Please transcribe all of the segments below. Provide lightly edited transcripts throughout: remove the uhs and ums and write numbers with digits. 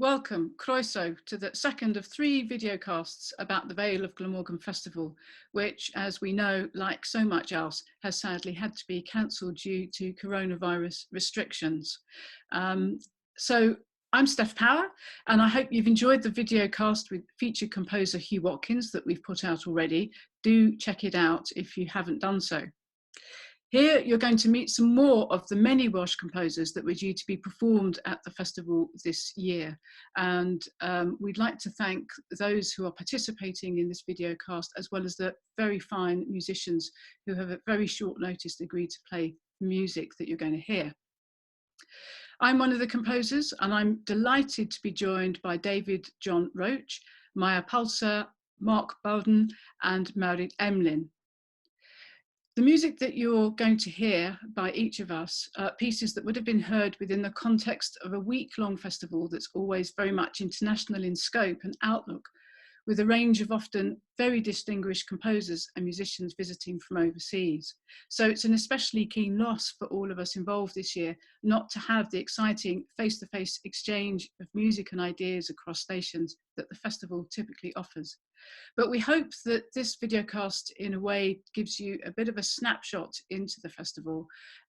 Welcome, Croeso, to the second of 3 videocasts about the Vale of Glamorgan Festival, which, as we know, like so much else, has sadly had to be cancelled due to coronavirus restrictions. So I'm Steph Power, and I hope you've enjoyed the videocast with featured composer Hugh Watkins that we've put out already. Do check it out if you haven't done so. Here you're going to meet some more of the many Welsh composers that were due to be performed at the festival this year. And we'd like to thank those who are participating in this video cast, as well as the very fine musicians who have at very short notice agreed to play music that you're going to hear. I'm one of the composers, and I'm delighted to be joined by John Roche, Maja Palser, Mark Bowden, and Mary Emlyn. The music that you're going to hear by each of us are pieces that would have been heard within the context of a week-long festival that's always very much international in scope and outlook, with a range of often very distinguished composers and musicians visiting from overseas. So it's an especially keen loss for all of us involved this year not to have the exciting face-to-face exchange of music and ideas across stations that the festival typically offers. But we hope that this videocast in a way gives you a bit of a snapshot into the festival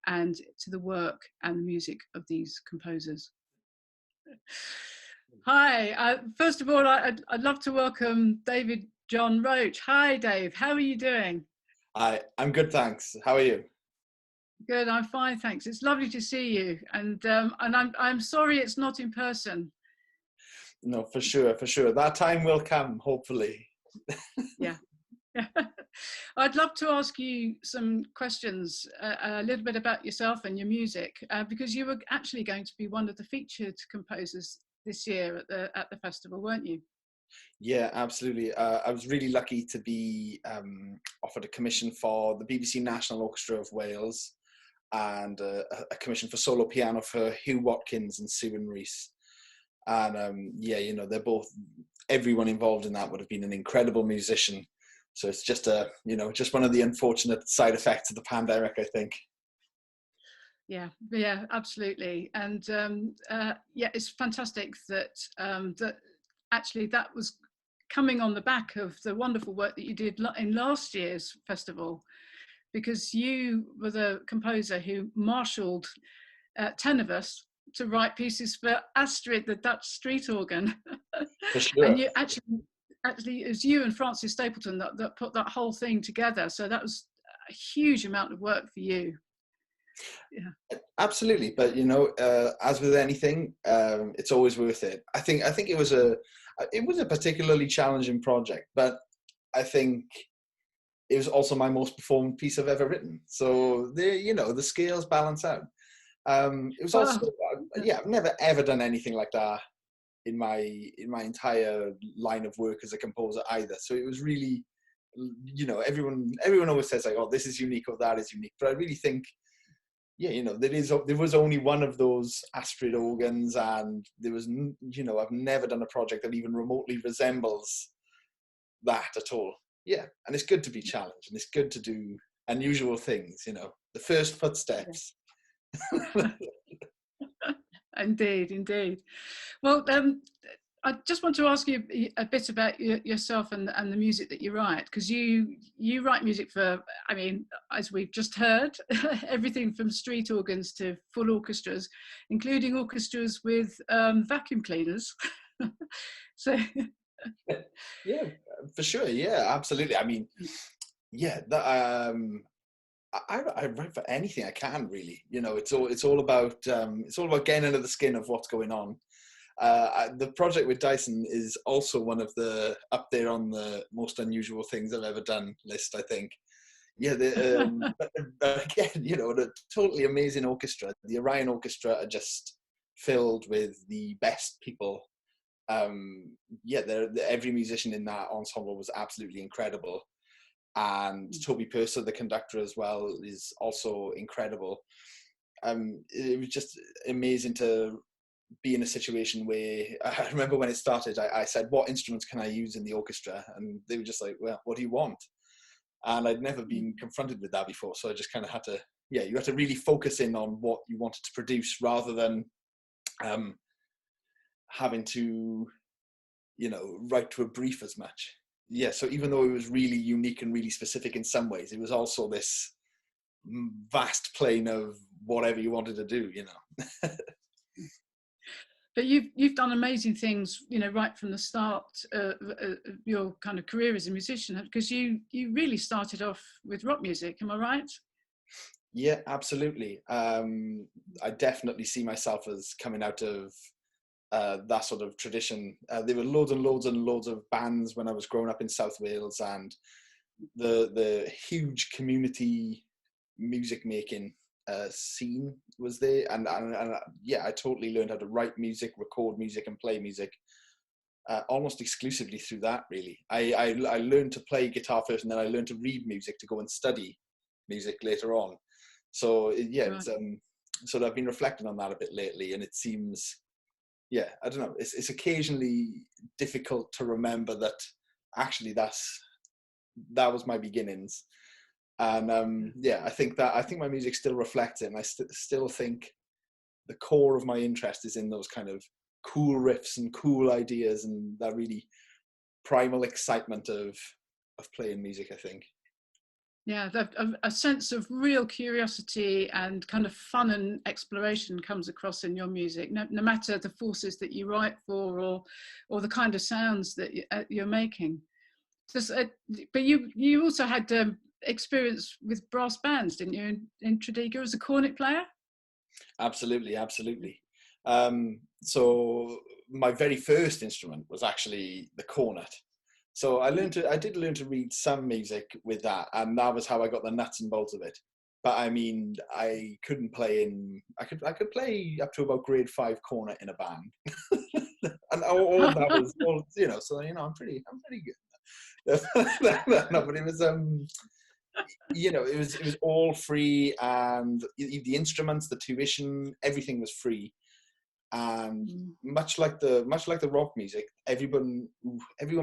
and to the work and the music of these composers. Hi, first of all, I'd love to welcome John Roche. Hi, Dave, how are you doing? Hi, I'm good, thanks. How are you? Good, I'm fine, thanks. It's lovely to see you, and I'm sorry it's not in person. No, for sure. That time will come, hopefully. Yeah. I'd love to ask you some questions, a little bit about yourself and your music, because you were actually going to be one of the featured composers this year at the festival, weren't you? Yeah, absolutely. I was really lucky to be offered a commission for the BBC National Orchestra of Wales and a commission for solo piano for Hugh Watkins and Sue and Reese. And yeah, you know, they're both, everyone involved in that would have been an incredible musician. So it's just just one of the unfortunate side effects of the pandemic, I think. Yeah, absolutely. And yeah, it's fantastic that that was coming on the back of the wonderful work that you did in last year's festival, because you were the composer who marshalled 10 of us to write pieces for Astrid, the Dutch street organ. For sure. And you actually, it was you and Francis Stapleton that put that whole thing together. So that was a huge amount of work for you. Yeah. Absolutely, but you know, as with anything, it's always worth it. I think it was a particularly challenging project, but I think it was also my most performed piece I've ever written. So the scales balance out. It was also yeah, I've never ever done anything like that in my entire line of work as a composer either. So it was really, you know, everyone always says like, oh, this is unique or that is unique, but I really think, yeah, you know, there was only one of those Astrid organs, and there was, you know, I've never done a project that even remotely resembles that at all. Yeah, and it's good to be challenged, and it's good to do unusual things, you know, the first footsteps. Indeed. Well, I just want to ask you a bit about yourself and the music that you write, because you write music for, I mean, as we've just heard, everything from street organs to full orchestras, including orchestras with vacuum cleaners. So Yeah, for sure. Yeah, absolutely. I mean, yeah, that I write for anything I can, really. You know, it's all about getting under the skin of what's going on. The project with Dyson is also one of the up there on the most unusual things I've ever done list, I think. Yeah, but again, you know, the totally amazing orchestra. The Orion Orchestra are just filled with the best people. Yeah, every musician in that ensemble was absolutely incredible. And Toby Purser, the conductor as well, is also incredible. It was just amazing to be in a situation where, I remember when it started, I said, what instruments can I use in the orchestra? And they were just like, well, what do you want? And I'd never been confronted with that before. So I just kind of had to, yeah, you had to really focus in on what you wanted to produce rather than having to, write to a brief as much. Yeah, so even though it was really unique and really specific in some ways, it was also this vast plane of whatever you wanted to do, But you've done amazing things, right from the start of your kind of career as a musician, because you really started off with rock music. Am I right? Yeah, absolutely. I definitely see myself as coming out of that sort of tradition. There were loads and loads and loads of bands when I was growing up in South Wales, and the huge community music making scene was there, and yeah, I totally learned how to write music, record music, and play music almost exclusively through that. Really, I learned to play guitar first, and then I learned to read music to go and study music later on. So yeah, Right. so I've been reflecting on that a bit lately, and it seems, yeah, I don't know, it's occasionally difficult to remember that actually that was my beginnings. And yeah, I think my music still reflects it, and I still think the core of my interest is in those kind of cool riffs and cool ideas and that really primal excitement of playing music, I think. Yeah, a sense of real curiosity and kind of fun and exploration comes across in your music, no matter the forces that you write for or the kind of sounds that you're making. But you also had experience with brass bands, didn't you, in Tredegar as a cornet player? Absolutely. So my very first instrument was actually the cornet. So I did learn to read some music with that, and that was how I got the nuts and bolts of it. But I mean, I couldn't play I could play up to about grade 5 cornet in a band, and all that was all, So I'm pretty good. No, but it was it was all free, and the instruments, the tuition, everything was free. And much like the rock music, everyone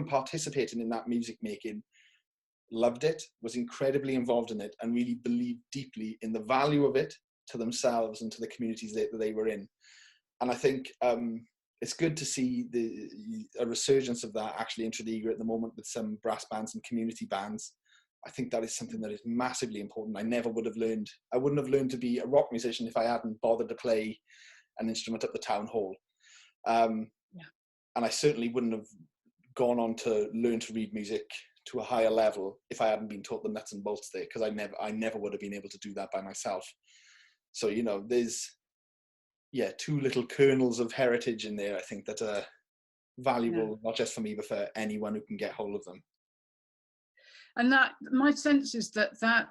participating in that music making loved it, was incredibly involved in it, and really believed deeply in the value of it to themselves and to the communities that they were in. And I think it's good to see a resurgence of that actually in Tredegar at the moment, with some brass bands and community bands. I think that is something that is massively important. I wouldn't have learned to be a rock musician if I hadn't bothered to play an instrument at the town hall. And I certainly wouldn't have gone on to learn to read music to a higher level if I hadn't been taught the nuts and bolts there, because I never would have been able to do that by myself. So, there's, two little kernels of heritage in there, I think, that are valuable, not just for me, but for anyone who can get hold of them. And that my sense is that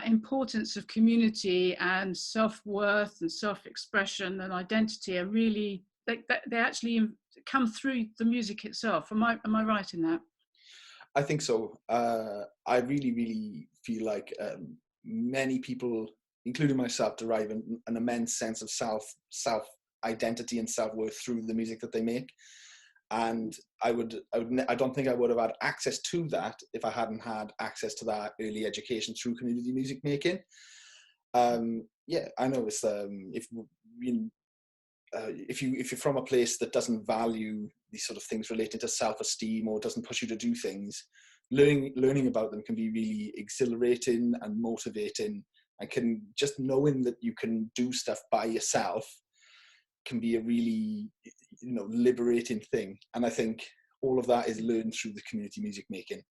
importance of community and self-worth and self-expression and identity are really, they actually come through the music itself. Am I right in that? I think so. I really, really feel like many people, including myself, derive an immense sense of self identity and self-worth through the music that they make. And I don't think I would have had access to that if I hadn't had access to that early education through community music making. Yeah, I know it's if you're from a place that doesn't value these sort of things related to self-esteem, or doesn't push you to do things, learning about them can be really exhilarating and motivating. And can just knowing that you can do stuff by yourself can be a really liberating thing. And I think all of that is learned through the community music making.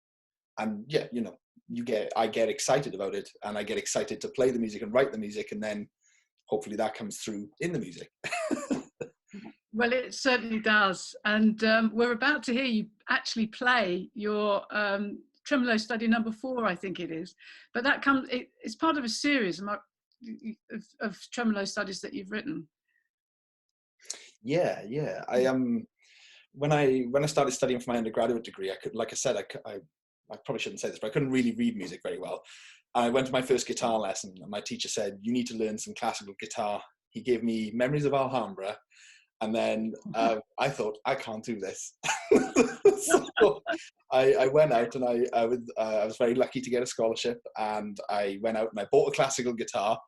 And yeah, I get excited about it, and I get excited to play the music and write the music, and then hopefully that comes through in the music. Well, it certainly does. And we're about to hear you actually play your Tremolo Study number 4, I think it is. But that it's part of a series of tremolo studies that you've written. Yeah. I when I started studying for my undergraduate degree, I probably shouldn't say this, but I couldn't really read music very well. And I went to my first guitar lesson, and my teacher said, "You need to learn some classical guitar." He gave me Memories of Alhambra, and then I thought, I can't do this. So I went out, and I was very lucky to get a scholarship, and I went out and I bought a classical guitar,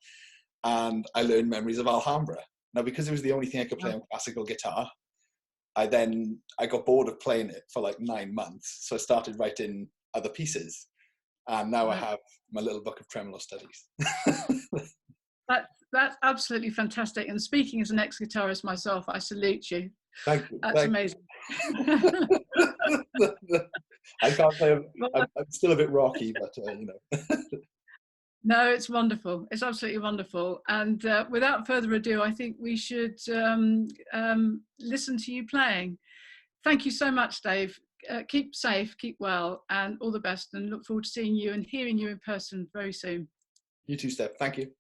and I learned Memories of Alhambra. Now, because it was the only thing I could play on classical guitar, I got bored of playing it for like 9 months, so I started writing other pieces, and now I have my little book of tremolo studies. That's absolutely fantastic. And speaking as an ex-guitarist myself, I salute you. Thank you. That's amazing. I can't say I'm still a bit rocky, but you know. No, it's wonderful. It's absolutely wonderful. And without further ado, I think we should listen to you playing. Thank you so much, Dave. Keep safe, keep well, and all the best, and look forward to seeing you and hearing you in person very soon. You too, Steph. Thank you.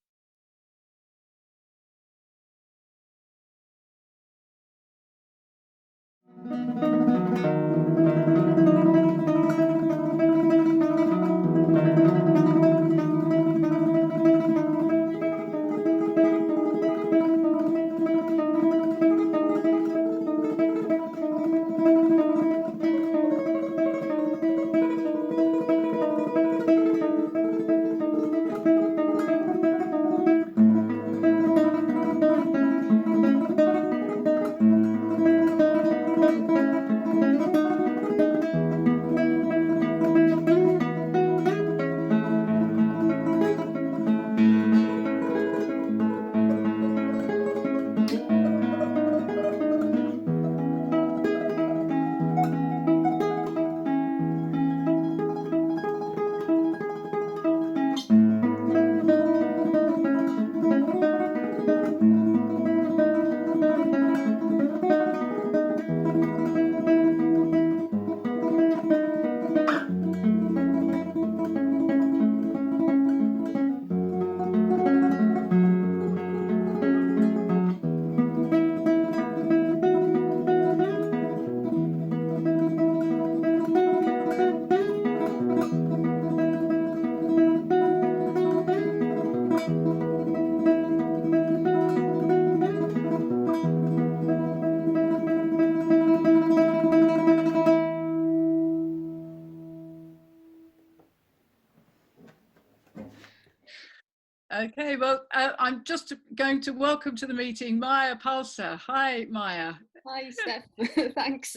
Okay, well, I'm just going to welcome to the meeting Maja Palser. Hi, Maja. Hi, Steph. Thanks.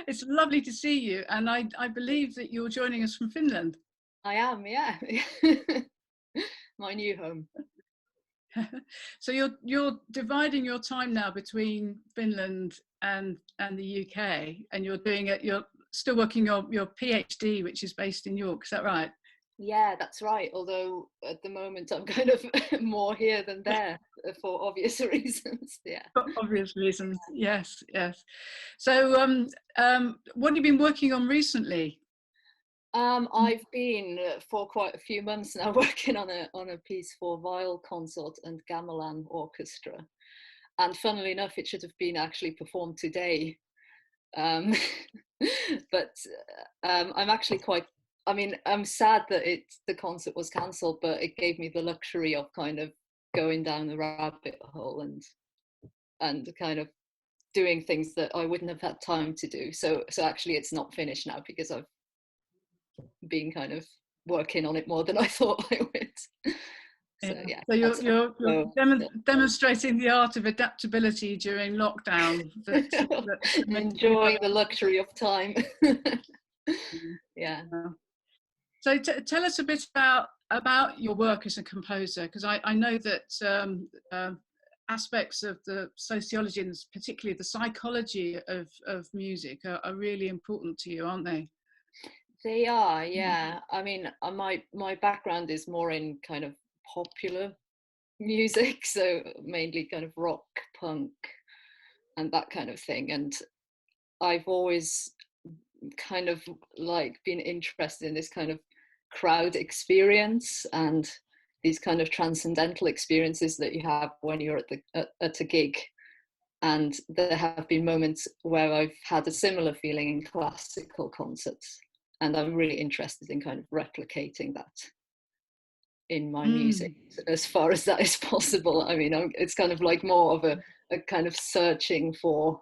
It's lovely to see you, and I believe that you're joining us from Finland. I am, yeah. My new home. So you're dividing your time now between Finland and the UK, and you're still working on your PhD, which is based in York. Is that right? Yeah, that's right. Although at the moment I'm kind of more here than there for obvious reasons. Yeah. For obvious reasons. Yes, yes. So what have you been working on recently? I've been for quite a few months now working on a piece for viol consort and gamelan orchestra, and funnily enough, it should have been actually performed today. But I'm actually quite. I mean, I'm sad that the concert was cancelled, but it gave me the luxury of kind of going down the rabbit hole and kind of doing things that I wouldn't have had time to do. So actually, it's not finished now because I've been kind of working on it more than I thought I would. So yeah. So you're demonstrating the art of adaptability during lockdown. Enjoying the luxury of time. Yeah. So tell us a bit about your work as a composer, because I know that aspects of the sociology and particularly the psychology of music are really important to you, aren't they? They are, yeah. I mean, my background is more in kind of popular music, so mainly kind of rock, punk, and that kind of thing. And I've always kind of like been interested in this kind of crowd experience and these kind of transcendental experiences that you have when you're at a gig. And there have been moments where I've had a similar feeling in classical concerts, and I'm really interested in kind of replicating that in my music as far as that is possible. I mean, it's kind of like more of a kind of searching for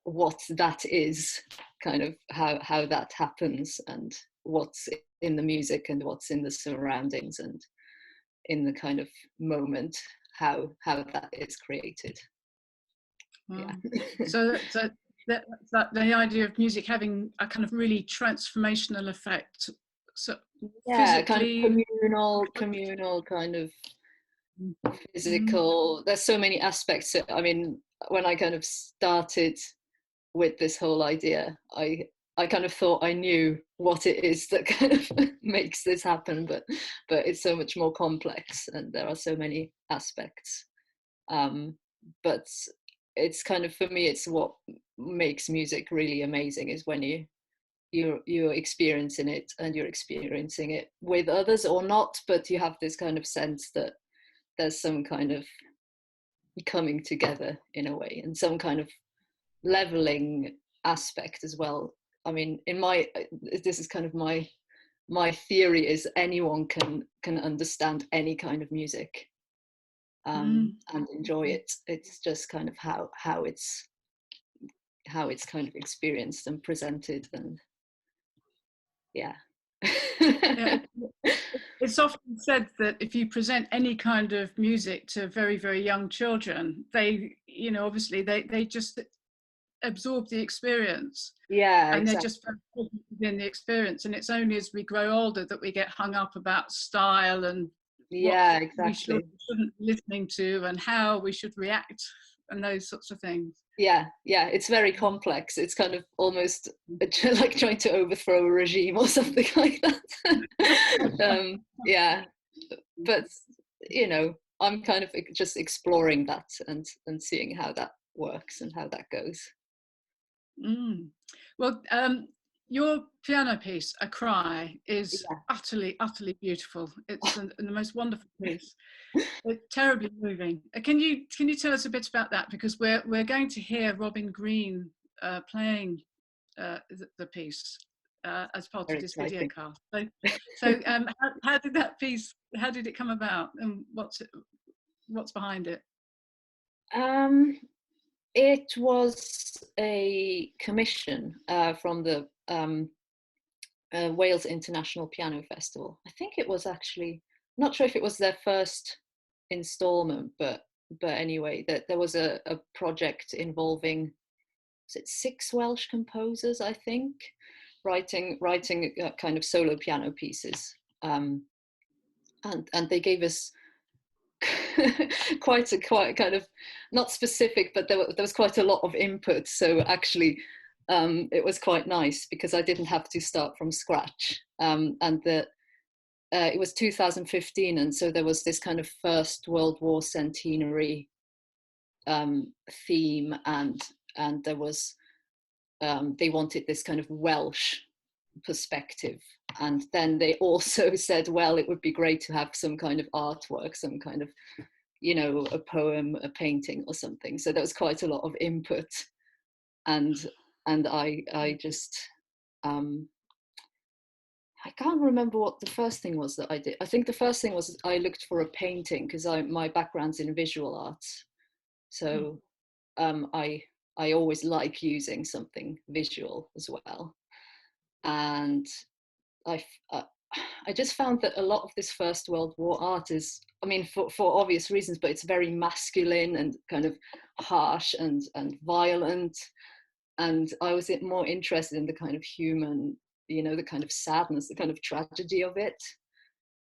what that is, kind of how that happens, and what's in the music and what's in the surroundings and in the kind of moment, how that is created. Wow. Yeah. So that the idea of music having a kind of really transformational effect, so Yeah, physically, kind of communal kind of physical. There's so many aspects. I mean, when I kind of started with this whole idea, I kind of thought I knew what it is that kind of makes this happen, but it's so much more complex, and there are so many aspects. But it's kind of, for me, it's what makes music really amazing is when you're experiencing it, and you're experiencing it with others or not, but you have this kind of sense that there's some kind of coming together in a way, and some kind of leveling aspect as well. I mean, this is kind of my theory, is anyone can understand any kind of music and enjoy it. It's just kind of how it's kind of experienced and presented, and yeah. yeah, it's often said that if you present any kind of music to very, very young children, they, obviously they just absorb the experience. Yeah, And they're exactly. just very present within the experience. And it's only as we grow older that we get hung up about style and what we shouldn't be listening to and how we should react and those sorts of things. Yeah, it's very complex. It's kind of almost like trying to overthrow a regime or something like that. Yeah, but I'm kind of just exploring that and seeing how that works and how that goes. Well, your piano piece, A Cry, is utterly beautiful. It's the most wonderful piece. It's terribly moving. Can you tell us a bit about that, because we're going to hear Robin Green playing the piece as part of this video cast. So how did it come about, and what's behind it? It was a commission from the Wales International Piano Festival. I think it was actually, not sure if it was their first installment, but anyway, that there was a project involving, was it 6 Welsh composers, I think, writing kind of solo piano pieces, and they gave us quite kind of, not specific, but there was quite a lot of input. So actually, it was quite nice because I didn't have to start from scratch. And it was 2015, and so there was this kind of First World War centenary theme, and there was they wanted this kind of Welsh perspective, and then they also said, well, it would be great to have some kind of artwork, some kind of, a poem, a painting or something. So there was quite a lot of input, and I just I can't remember what the first thing was that I did. I think the first thing was I looked for a painting, because my background's in visual arts, so I always like using something visual as well. And I just found that a lot of this First World War art is, I mean, for obvious reasons, but it's very masculine and kind of harsh and violent. And I was more interested in the kind of human, the kind of sadness, the kind of tragedy of it.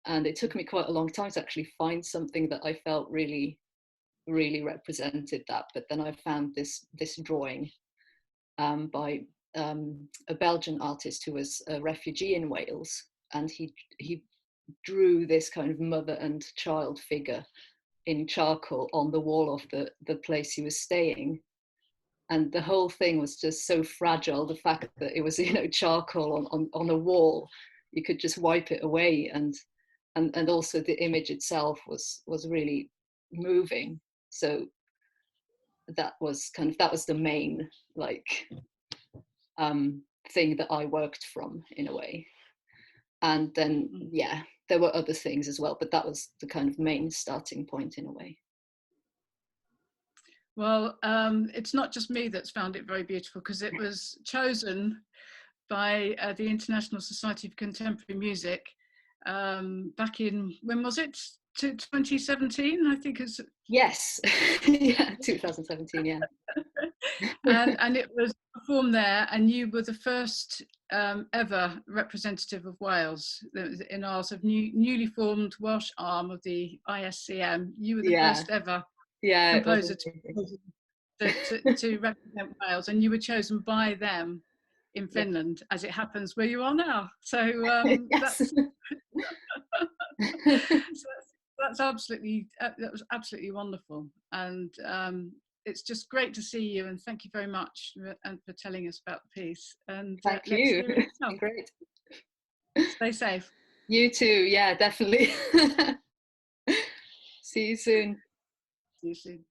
And it took me quite a long time to actually find something that I felt really, really represented that. But then I found this drawing by a Belgian artist who was a refugee in Wales, and he drew this kind of mother and child figure in charcoal on the wall of the place he was staying. And the whole thing was just so fragile, the fact that it was, charcoal on a wall, you could just wipe it away, and also the image itself was really moving. So that was the main thing that I worked from, in a way. And then there were other things as well, but that was the kind of main starting point, in a way. Well, it's not just me that's found it very beautiful, because it was chosen by the International Society of Contemporary Music back in, when was it? 2017, I think is. Yes, yeah, 2017, yeah. And it was performed there, and you were the first ever representative of Wales in our sort of newly formed Welsh arm of the ISCM. You were the first ever composer to represent Wales, and you were chosen by them in Finland, as it happens, where you are now. So Yes. that's absolutely that was absolutely wonderful, and it's just great to see you, and thank you very much and for telling us about the piece. And thank let's you. hear it now. Great. Stay safe. You too. Yeah, definitely. See you soon. See you soon.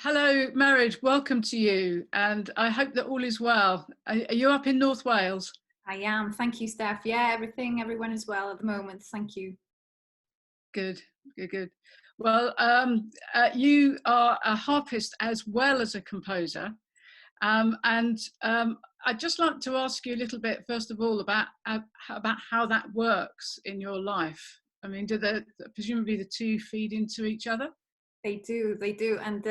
Hello, Merid, welcome to you, and I hope that all is well. Are you up in North Wales? I am, thank you, Steph. Yeah, everyone is well at the moment, thank you. Good, good, good. Well, you are a harpist as well as a composer, and I'd just like to ask you a little bit, first of all, about how that works in your life. I mean, presumably the two feed into each other? They do, and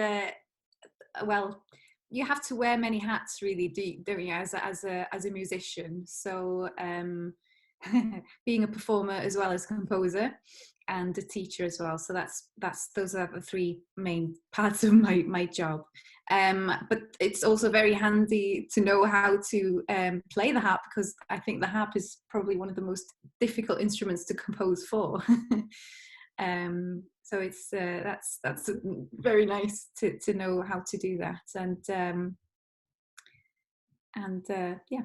well, you have to wear many hats, really, don't you, as a musician? So being a performer as well as composer, and a teacher as well. So those are the three main parts of my job. But it's also very handy to know how to play the harp, because I think the harp is probably one of the most difficult instruments to compose for. So it's that's very nice to know how to do that, and yeah.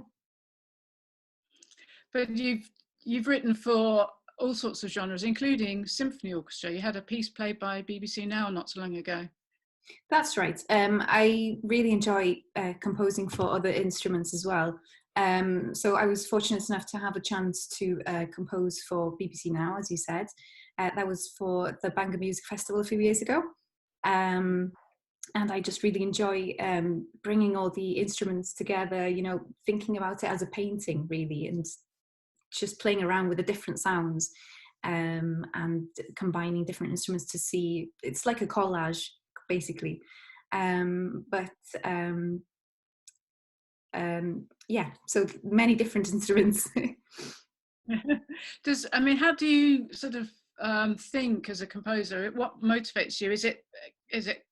But you've written for all sorts of genres, including symphony orchestra. You had a piece played by BBC Now not so long ago. That's right. I really enjoy composing for other instruments as well. So I was fortunate enough to have a chance to compose for BBC Now, as you said. That was for the Bangor Music Festival a few years ago. And I just really enjoy bringing all the instruments together, you know, thinking about it as a painting, really, and just playing around with the different sounds and combining different instruments to see. It's like a collage, basically. Yeah, so many different instruments. How do you sort of think as a composer? What motivates you? Is it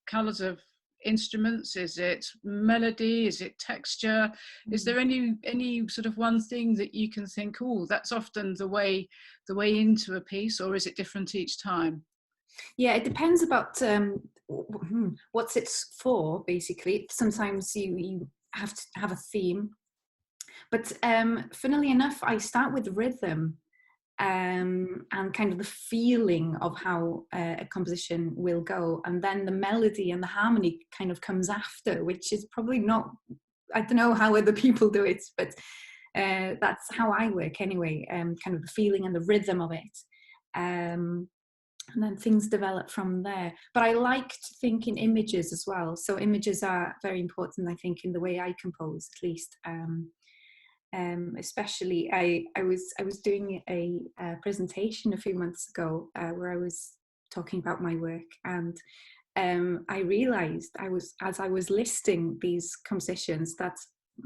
colours of instruments? Is it melody? Is it texture? Is there any sort of one thing that you can think, oh, that's often the way into a piece, or is it different each time? Yeah, it depends about what it's for, basically. Sometimes you have to have a theme, but funnily enough, I start with rhythm and kind of the feeling of how a composition will go, and then the melody and the harmony kind of comes after, which is probably not, I don't know how other people do it, but that's how I work anyway, kind of the feeling and the rhythm of it. And then things develop from there. But I like to think in images as well. So images are very important, I think, in the way I compose, at least. Especially, I was doing a presentation a few months ago where I was talking about my work, and I realised as I was listing these compositions that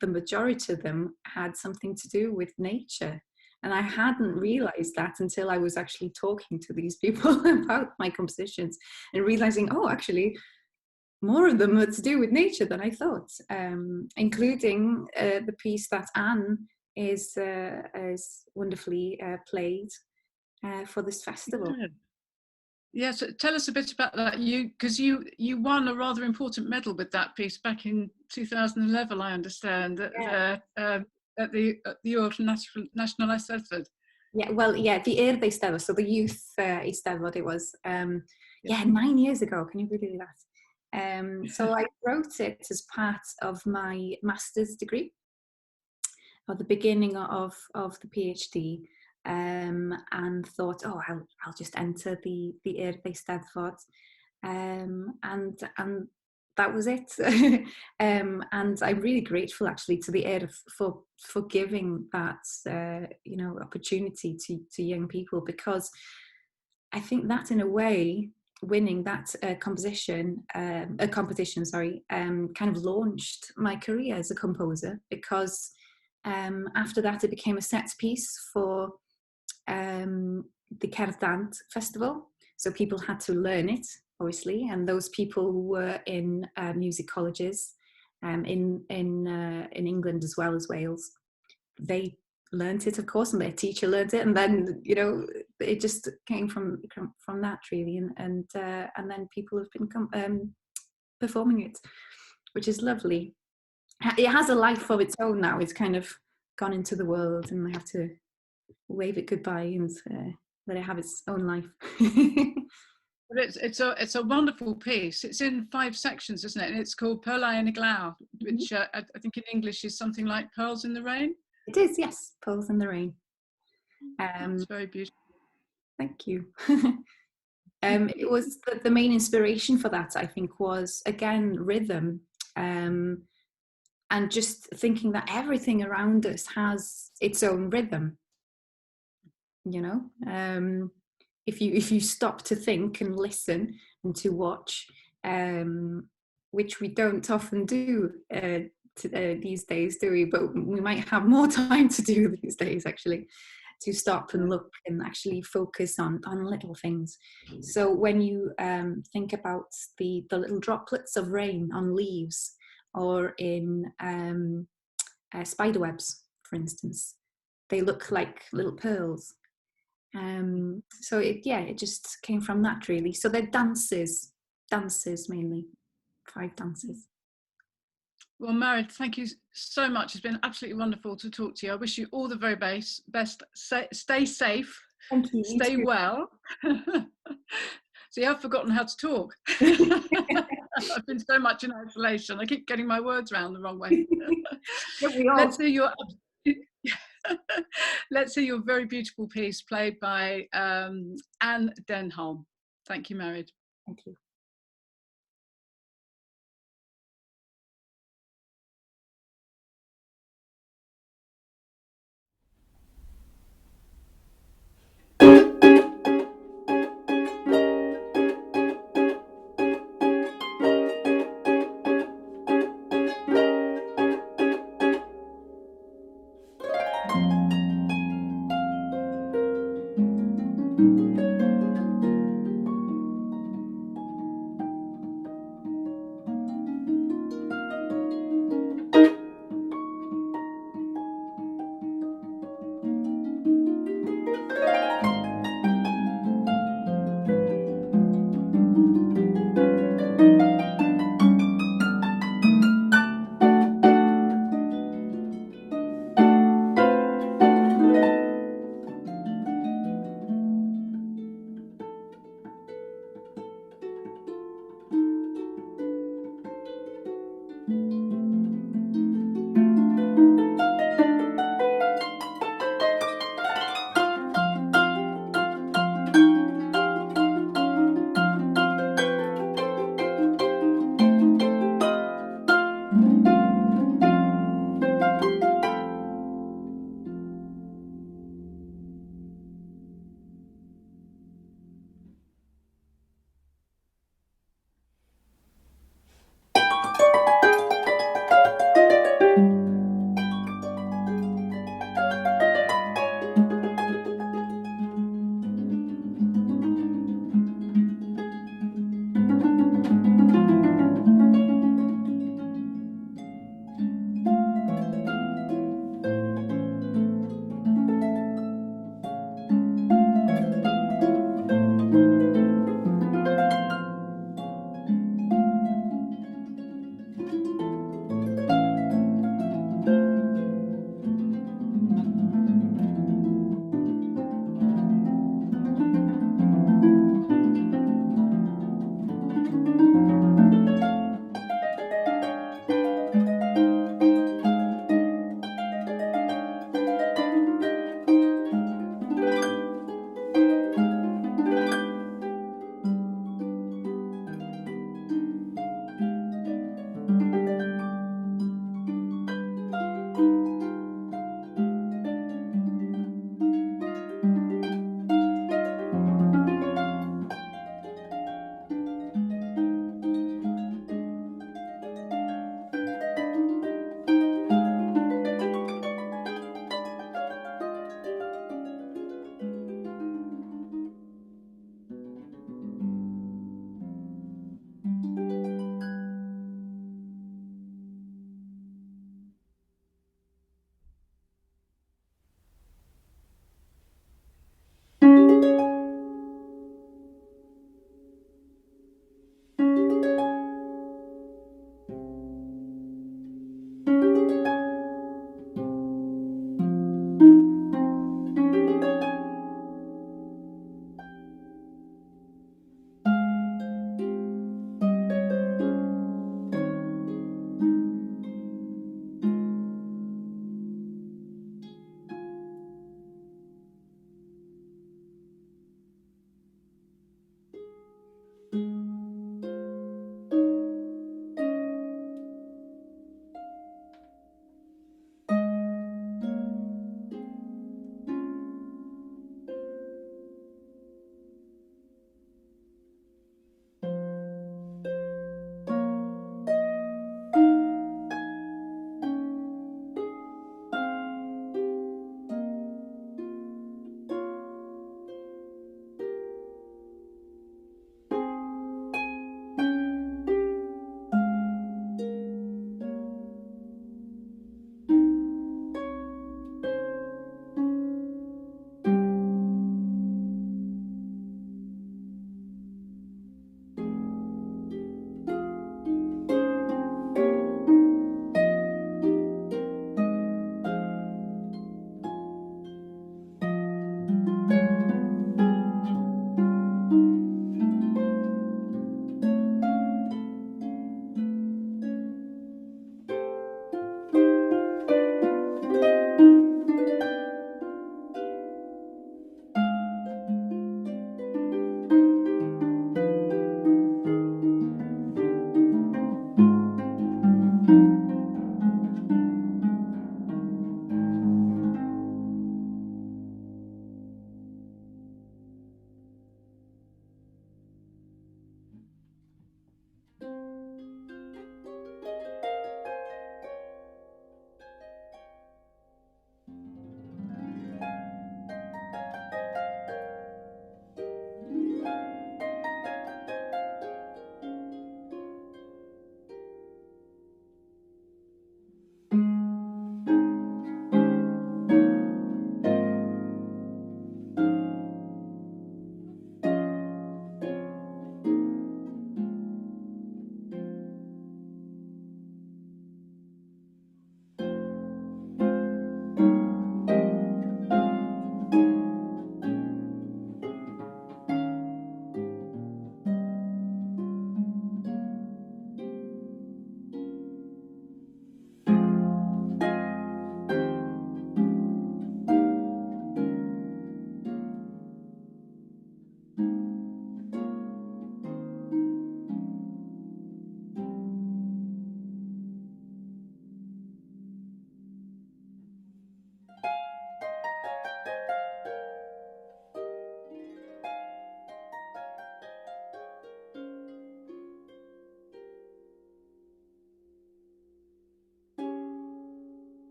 the majority of them had something to do with nature. And I hadn't realized that until I was actually talking to these people about my compositions and realizing, oh, actually, more of them had to do with nature than I thought, including the piece that Anne is wonderfully played for this festival. Yes, so tell us a bit about that. Because you won a rather important medal with that piece back in 2011, I understand, at the National Eisteddfod. Yeah, well, yeah, the Cerdd Eisteddfod, so the youth Eisteddfod it was. 9 years ago. Can you believe that? So I wrote it as part of my master's degree, at the beginning of the PhD, and thought, oh, I'll just enter the Cerdd Eisteddfod, and that was it. And I'm really grateful, actually, to the Cerdd for giving that opportunity to young people, because I think that, in a way, winning that competition, kind of launched my career as a composer, because after that it became a set piece for the Cerdd Festival. So people had to learn it, obviously, and those people who were in music colleges in England as well as Wales, they learnt it, of course, and their teacher learnt it, and then it just came from that, really, and then people have been performing it, which is lovely. It has a life of its own now. It's kind of gone into the world, and I have to wave it goodbye and let it have its own life. But it's a wonderful piece. It's in 5 sections, isn't it? And it's called Perlau and glaw, which I think in English is something like Pearls in the Rain. It is, yes, Pearls in the Rain. It's very beautiful. Thank you. It was the main inspiration for that, I think, was again rhythm, and just thinking that everything around us has its own rhythm. You know, if you stop to think and listen and to watch, which we don't often do these days, do we? But we might have more time to do these days, actually, to stop and look and actually focus on little things. So when you think about the little droplets of rain on leaves, or in spider webs, for instance, they look like little pearls. So it just came from that, really. So they're dances mainly, 5 dances. Well, Maja, thank you so much. It's been absolutely wonderful to talk to you. I wish you all the very best. Stay safe. Thank you. Stay well. See, I've forgotten how to talk. I've been so much in isolation. I keep getting my words around the wrong way. Let's hear your very beautiful piece played by Anne Denholm. Thank you, Maja. Thank you.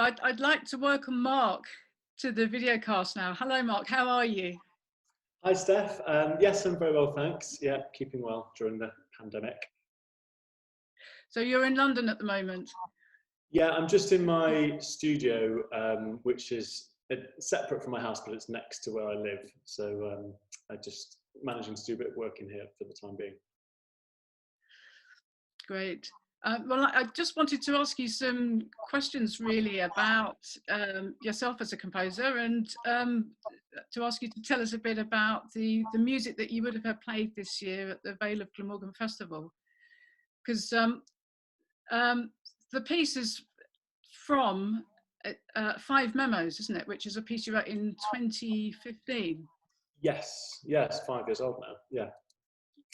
I'd like to welcome Mark to the video cast now. Hello, Mark. How are you? Hi, Steph. Yes, I'm very well, thanks. Yeah, keeping well during the pandemic. So you're in London at the moment? Yeah, I'm just in my studio, which is separate from my house, but it's next to where I live. So I'm just managing to do a bit of work in here for the time being. Great. Well, I just wanted to ask you some questions really about yourself as a composer, and to ask you to tell us a bit about the music that you would have played this year at the Vale of Glamorgan Festival. Because the piece is from 5 Memos, isn't it? Which is a piece you wrote in 2015. Yes, 5 years old now. Yeah,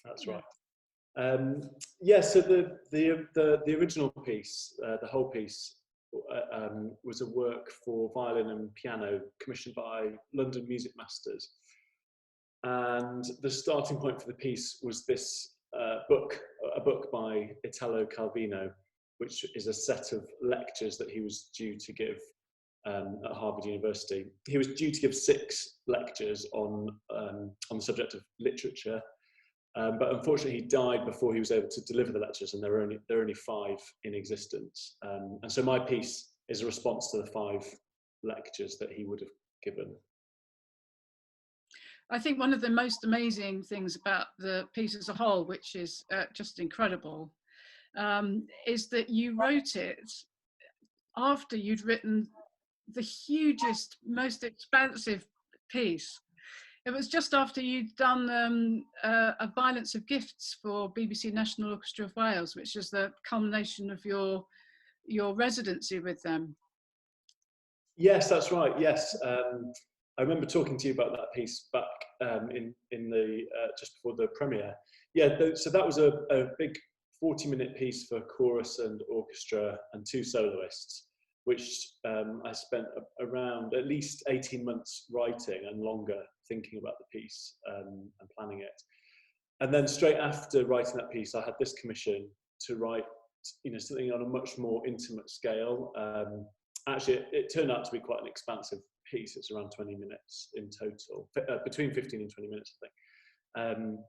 that's right. Yeah, so the original piece, the whole piece, was a work for violin and piano commissioned by London Music Masters, and the starting point for the piece was this a book by Italo Calvino, which is a set of lectures that he was due to give at Harvard University. He was due to give 6 lectures on the subject of literature. But unfortunately, he died before he was able to deliver the lectures, and there are only 5 in existence. And so my piece is a response to the 5 lectures that he would have given. I think one of the most amazing things about the piece as a whole, which is just incredible, is that you wrote it after you'd written the hugest, most expansive piece. It was just after you'd done a Violence of Gifts for BBC National Orchestra of Wales, which is the culmination of your residency with them. Yes, that's right. Yes, I remember talking to you about that piece back in the just before the premiere. Yeah, so that was a big 40-minute piece for chorus and orchestra and 2 soloists, which I spent around at least 18 months writing and longer thinking about the piece and planning it. And then straight after writing that piece, I had this commission to write, something on a much more intimate scale. Actually, it turned out to be quite an expansive piece. It's around 20 minutes in total, between 15 and 20 minutes, I think.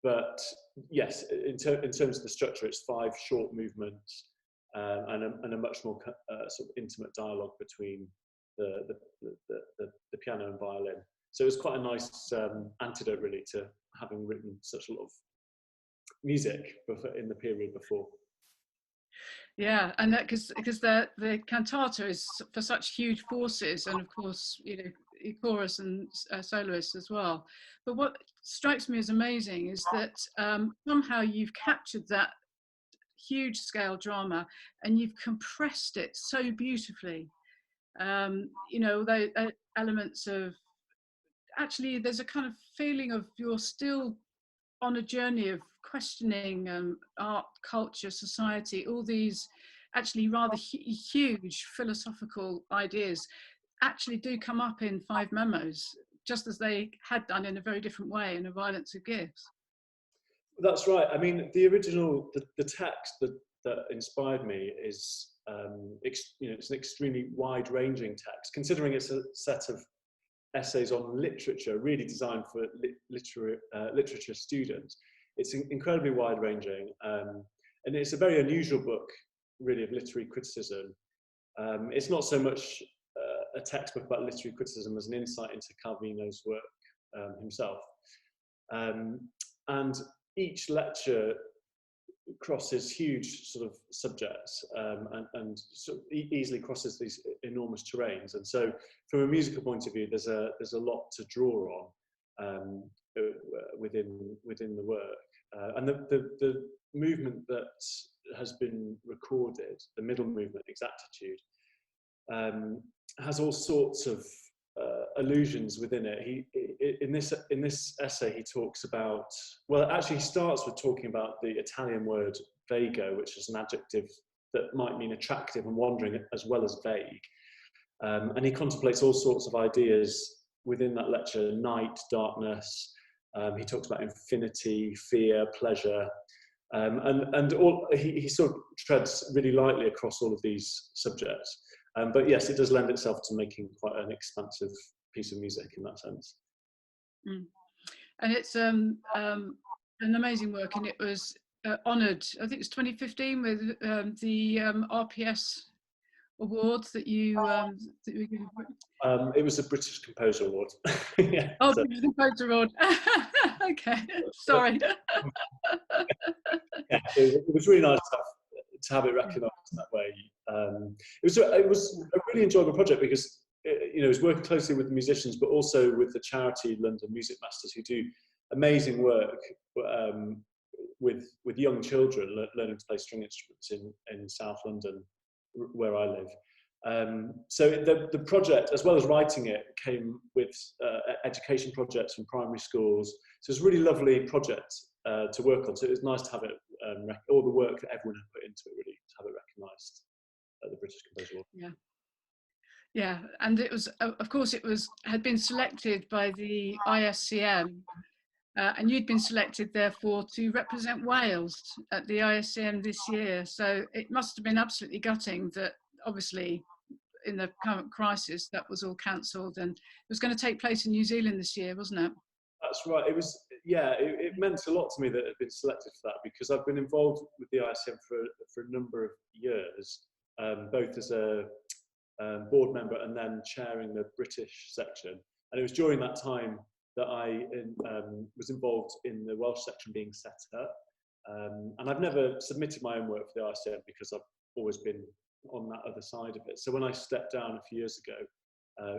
But yes, in terms of the structure, it's 5 short movements and a much more sort of intimate dialogue between the piano and violin. So it was quite a nice antidote, really, to having written such a lot of music in the period before. Yeah, and that because the cantata is for such huge forces, and of course, chorus and soloists as well. But what strikes me as amazing is that somehow you've captured that huge scale drama and you've compressed it so beautifully. The elements of, actually, there's a kind of feeling of you're still on a journey of questioning art, culture, society, all these actually rather huge philosophical ideas actually do come up in 5 Memos, just as they had done in a very different way in A Violence of Gifts. That's right. I mean, the original, the text that inspired me is, it's an extremely wide-ranging text, considering it's a set of essays on literature, really designed for literature students. It's incredibly wide-ranging, and it's a very unusual book, really, of literary criticism. It's not so much a textbook about literary criticism as an insight into Calvino's work himself. And each lecture crosses huge sort of subjects and sort of easily crosses these enormous terrains. And so from a musical point of view, there's a lot to draw on within the work. And the movement that has been recorded, the middle movement, Exactitude, has all sorts of allusions within it. In this essay, he talks about, well, actually he starts with talking about the Italian word vago, which is an adjective that might mean attractive and wandering as well as vague. And he contemplates all sorts of ideas within that lecture: night, darkness. He talks about infinity, fear, pleasure, and all. He sort of treads really lightly across all of these subjects. But yes, it does lend itself to making quite an expansive piece of music in that sense. Mm. And it's an amazing work, and it was honoured, I think it's 2015, with the RPS awards that you were given. It was a British Composer Award. Yeah, oh, so. British Composer Award. Okay, sorry. Yeah, it was really nice to have it recognised in that way. It was a really enjoyable project because it was working closely with the musicians, but also with the charity London Music Masters, who do amazing work with young children learning to play string instruments in South London, where I live. So the project, as well as writing it, came with education projects from primary schools. So it's a really lovely project to work on. So it was nice to have it, all the work that everyone had put into it, really, to have it recognised at the British Composer Award. Yeah. Yeah, and it was, of course, had been selected by the ISCM, and you'd been selected, therefore, to represent Wales at the ISCM this year. So it must have been absolutely gutting that, obviously, in the current crisis, that was all cancelled, and it was going to take place in New Zealand this year, wasn't it? That's right. It was, yeah. It meant a lot to me that it had been selected for that, because I've been involved with the ISCM for a number of years, both as a board member and then chairing the British section. And it was during that time that I was involved in the Welsh section being set up. And I've never submitted my own work for the ISCM because I've always been on that other side of it. So when I stepped down a few years ago,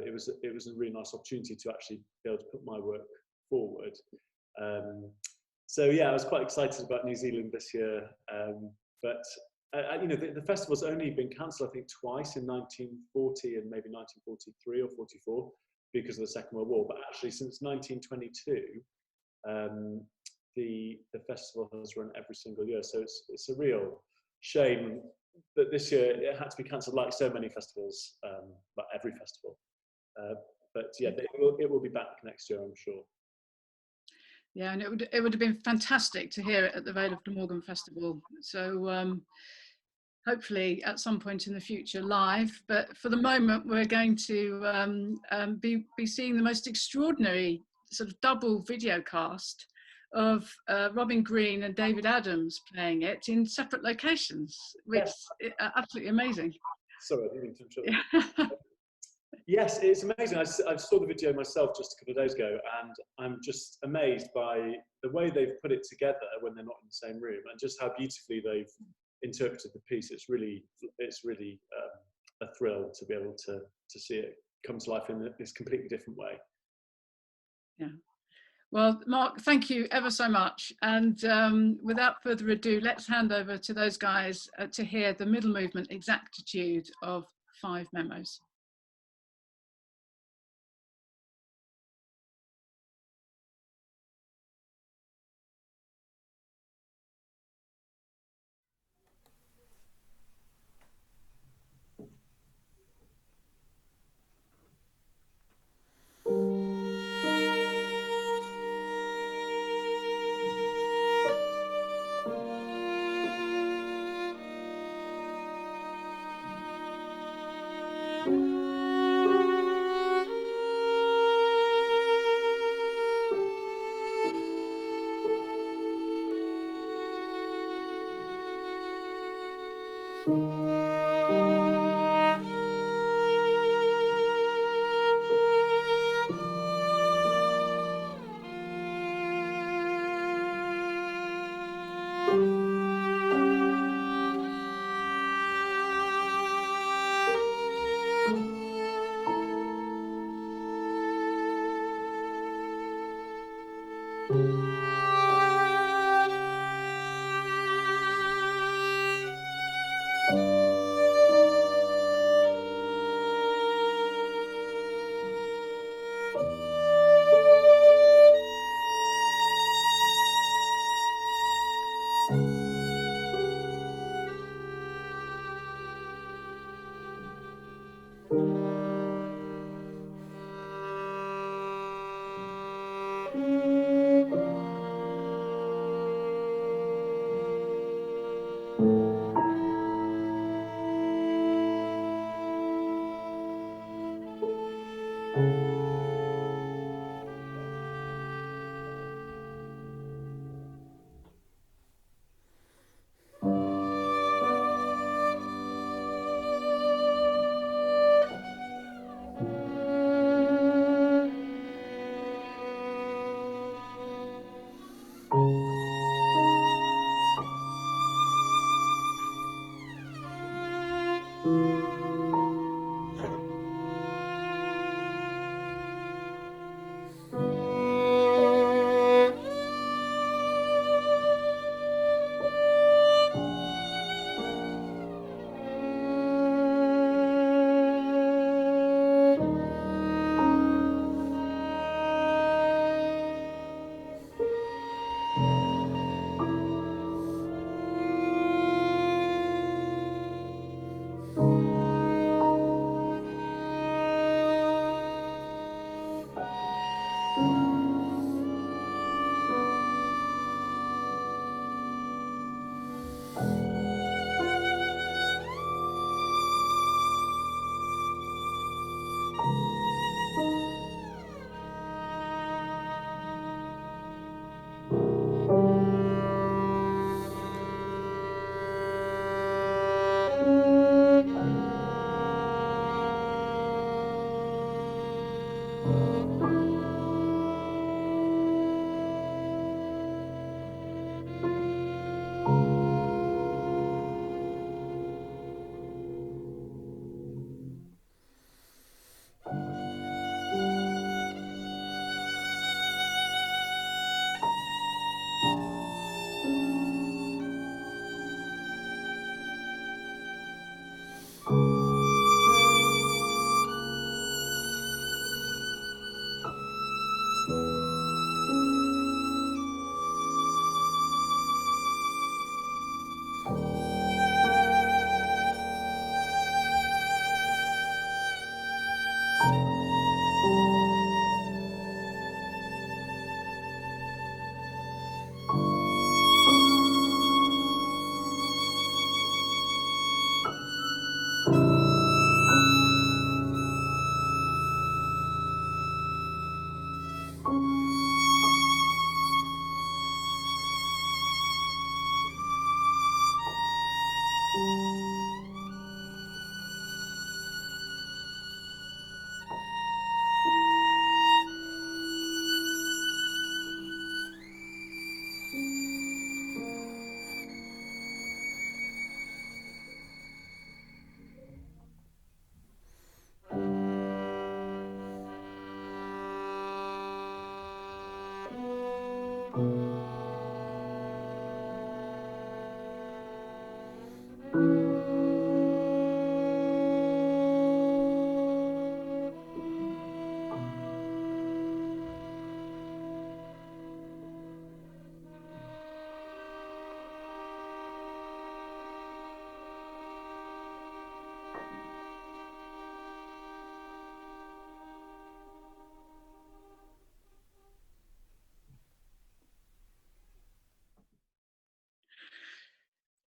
it was a really nice opportunity to actually be able to put my work forward. So yeah, I was quite excited about New Zealand this year, but the festival's only been cancelled, I think, twice, in 1940 and maybe 1943 or 44 because of the Second World War. But actually, since 1922, the festival has run every single year. So it's a real shame that this year it had to be cancelled, like so many festivals, like every festival. But yeah, it will be back next year, I'm sure. Yeah, and it would have been fantastic to hear it at the Vale of Glamorgan Festival. So hopefully at some point in the future live. But for the moment, we're going to be seeing the most extraordinary sort of double video cast of Robin Green and David Adams playing it in separate locations, which is absolutely amazing. Sorry, I didn't mean to interrupt. Yes, it's amazing. I saw the video myself just a couple of days ago, and I'm just amazed by the way they've put it together when they're not in the same room, and just how beautifully they've interpreted the piece. It's really a thrill to be able to see it come to life in this completely different way. Yeah. Well, Mark, thank you ever so much. And without further ado, let's hand over to those guys to hear the middle movement Exactitude of 5 Memos.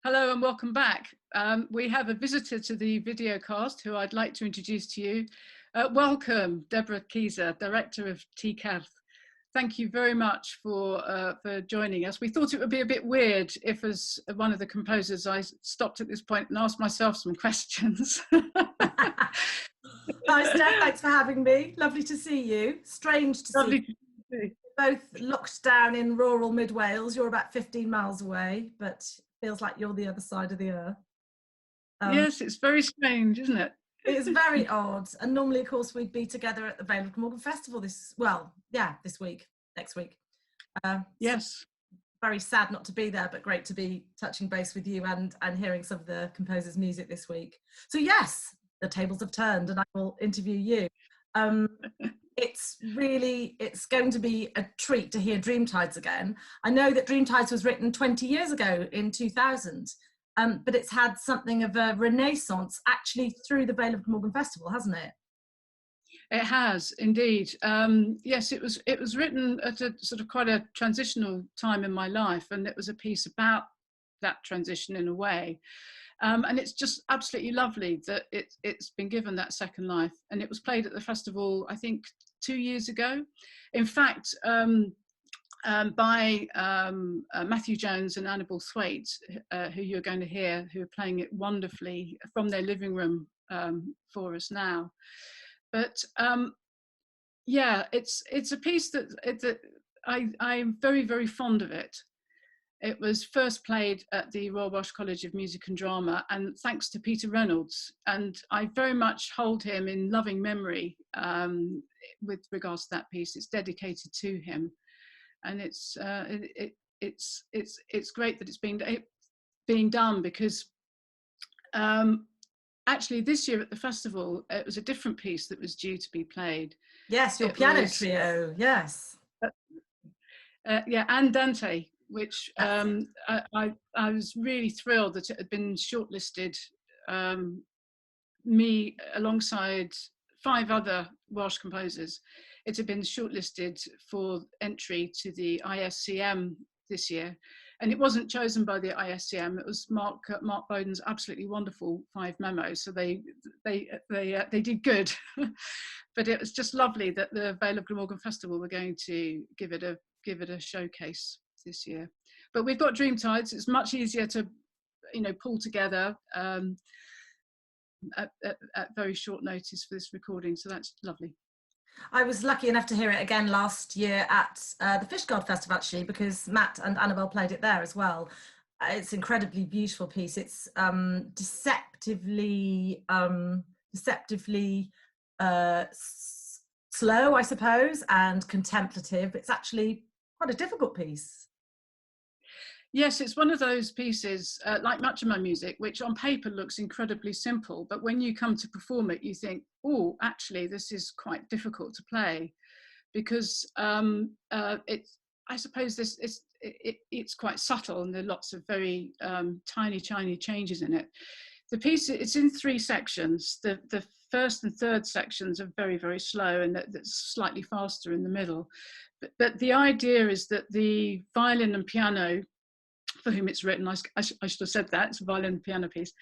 Hello and welcome back. We have a visitor to the video cast who I'd like to introduce to you. Welcome, Deborah Kieser, Director of TCAD. Thank you very much for joining us. We thought it would be a bit weird if, as one of the composers, I stopped at this point and asked myself some questions. Hi Steph, thanks for having me. Lovely to see you. Strange to see you. Both locked down in rural mid Wales. You're about 15 miles away, but feels like you're the other side of the earth. Yes, it's very strange, isn't it? It's very odd. And normally, of course, we'd be together at the Vale of Glamorgan Festival this week, next week. Yes. So very sad not to be there, but great to be touching base with you and hearing some of the composers' music this week. So yes, the tables have turned and I will interview you. It's going to be a treat to hear Dreamtides again. I know that Dreamtides was written 20 years ago in 2000, but it's had something of a renaissance actually through the Vale of Glamorgan Festival, hasn't it? It has indeed. Yes, it was written at a sort of quite a transitional time in my life, and it was a piece about that transition in a way. And it's just absolutely lovely that it's been given that second life. And it was played at the festival, I think, 2 years ago. In fact, by Matthew Jones and Annabel Thwaite, who you're going to hear, who are playing it wonderfully from their living room for us now. But yeah, it's a piece that I'm very, very fond of it. It was first played at the Royal Welsh College of Music and Drama, and thanks to Peter Reynolds. And I very much hold him in loving memory with regards to that piece. It's dedicated to him, and it's great that it's being done because actually this year at the festival it was a different piece that was due to be played. Yes, your piano trio. Yes. Yeah, Anne Denholm, which I was really thrilled that it had been shortlisted, me alongside 5 other Welsh composers. It had been shortlisted for entry to the ISCM this year, and it wasn't chosen by the ISCM. It was Mark Bowden's absolutely wonderful 5 memos, so they did good. But it was just lovely that the Vale of Glamorgan Festival were going to give it a showcase this year. But we've got Dreamtides. It's much easier to pull together at very short notice for this recording, so that's lovely. I was lucky enough to hear it again last year at the Fishguard Festival, actually, because Matt and Annabel played it there as well. It's an incredibly beautiful piece. It's deceptively slow, I suppose, and contemplative. It's actually quite a difficult piece. Yes, it's one of those pieces, like much of my music, which on paper looks incredibly simple, but when you come to perform it, you think, oh, actually, this is quite difficult to play, because I suppose it's quite subtle, and there are lots of very tiny changes in it. The piece, it's in 3 sections. The first and third sections are very, very slow, and that's slightly faster in the middle. But the idea is that the violin and piano, for whom it's written, I should have said that, it's a violin and piano piece,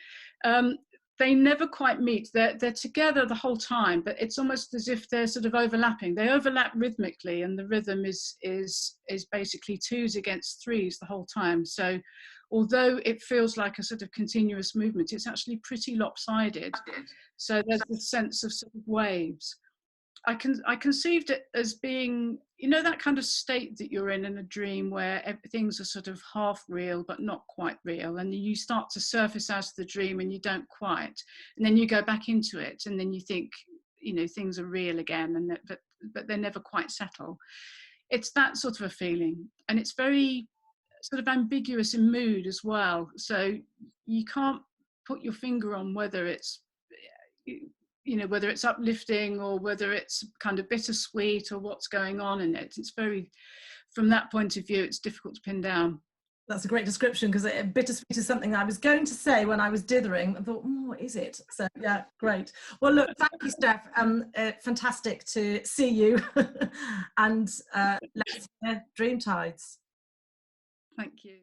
they never quite meet. They're together the whole time, but it's almost as if they're sort of overlapping. They overlap rhythmically, and the rhythm is basically 2s against 3s the whole time. So although it feels like a sort of continuous movement, it's actually pretty lopsided. So there's the sense of sort of waves. I conceived it as being, you know, that kind of state that you're in a dream where things are sort of half real but not quite real, and you start to surface out of the dream and you don't quite, and then you go back into it and then you think, you know, things are real again, and but they never quite settle. It's that sort of a feeling, and it's very sort of ambiguous in mood as well, so you can't put your finger on whether it's, you know, whether it's uplifting or whether it's kind of bittersweet or what's going on in it. It's very, from that point of view, it's difficult to pin down. That's a great description, because bittersweet is something I was going to say when I was dithering. I thought, oh, what is it? So yeah, great. Well, look, thank you, Steph. Fantastic to see you. And let's hear Dreamtides. Thank you.